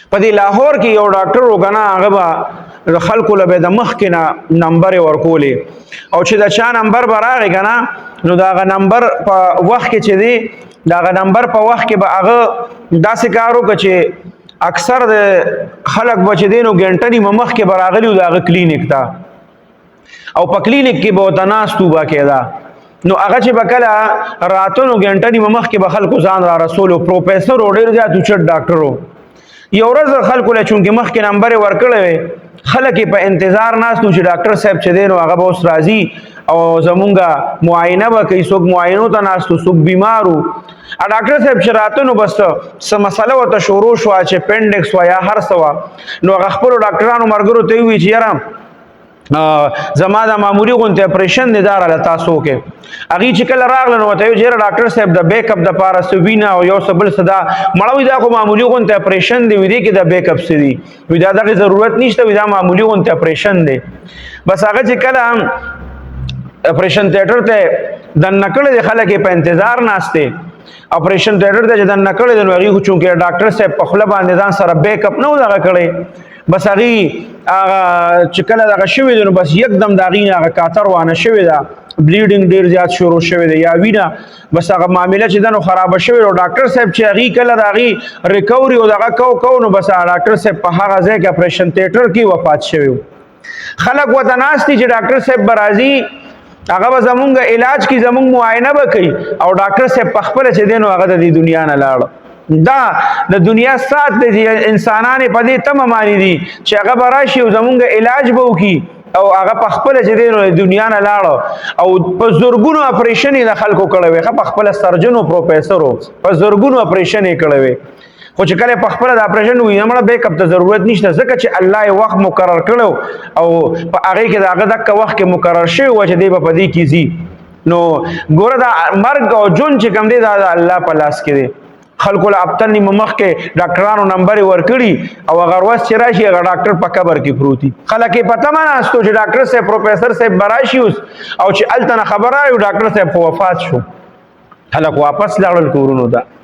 په دې لاهور کې یو ډاکټر وګنا هغه به خلکو له د مخکې نه نمبر ورکولې او چې د چا نمبر به راغی که نه نو د هغه نمبر په وخت کې چې دی د هغه نمبر په وخت کې به هغه داسې کار وکړه چې اکثر د خلک به چې دی نو ګنټه نیمه مخکې به راغلي وو د هغه کلینیک ته او په کلینیک کې به ورته ناست وو به کېده نو هغه چې به کله راته نو ګنټه نیمه مخکې به خلکو ځان را رسولو پروفیسر و ډېر زیات اوچت ډاکټر و یو ورځ خلکو له چونکې مخکې نمبر یې ورکړی وی خلک یې په انتظار ناست وو چې ډاکټر صاحب چې دی نو هغه به اوس راځي او زمونږه معاینه به کوي څوک معاینو ته ناست وو څوک بیمار وو ډاکټر صاحب چې راته نو بس څه مسله ورته شروع شوه چې پینډکس وه یا هر څه وه نو هغه خپلو ډاکټرانو ملګرو ته ووایي چې یاره زما دا معمولی غونته اپریشن دی دا راله تاسو وکړئ هغې چې کله راغله نو ورته ویل چې یاره ډاکټر صاحب د بیک اپ دپاره څه وینه او یو څه بل څه دا مړه وي دا خو معمولي غونته اپریشن دی وي دې کې د بیک اپ څه دي وي دا دغې ضرورت نشته وي دا معمولي غونته اپریشن دی بس هغه چې کله اپریشن تیټر ته دننه کړی دی خلک یې په انتظار ناست دی اپریشن تیټر ته چې دننه کړی دی نو هغې خو چونکې ډاکټر صاحب په خوله باندې ځان سره بیک اپ نه و دغه کړی بس هغې چې کله دغه شوي دی نو بس یکدم د هغې نه هغه کاتر وانه شوې ده بلیډینګ ډېر زیات شروع شوی دی یا وینه بس هغه معامله چې ده نو خرابه شوې او ډاکټر صاحب چې هغې کله د هغې ریکوري او دغه کو نو بس ډاکټر صاحب په هغه ځای کې اپریشن تیټر کې وفات شوی و خلک ورته ناست دي چې ډاکټر صاحب به راځي هغه به زمونږ علاج کې زمونږ معاینه به کوي او ډاکټر صاحب په خپله چې دی نو هغه د دې دنیا نه لاړ دا د دنیا سات دی چې انسانان په دې تمه مانی دي چې هغه به راشي او زمونږ علاج به وکړي او هغه په خپله چې دی نو د دنیا نه لاړه او په زرګونو اپریشن یې د خلکو کړی وی ښه په خپله سرجن و پروفیسر و په زرګونو اپریشن یې کړی وی خو چې کله په خپله د اپریشن وي نه مړه بیک اپ ته ضرورت نشته ځکه چې الله یې وخت مقرر کړی او په هغې کې د هغه دقه وخت کې مقرر شوی وه چې دی به په دې کې ځي نو ګوره دا مرګ او ژوند چې کوم دی دا د الله په لاس کې دی خلکو له هفته نیمه مخکې ډاکټرانو نمبر یې ورکړي او هغه ورځ چې راشي هغه ډاکټر په قبر کې پروت وي خلک یې په تمه ناست چې ډاکټر صاحب پروفیسر صاحب به راشي اوس او چې هلته نه خبر راغی ډاکټر صاحب خو وفات شو خلک واپس لاړل کورونو ته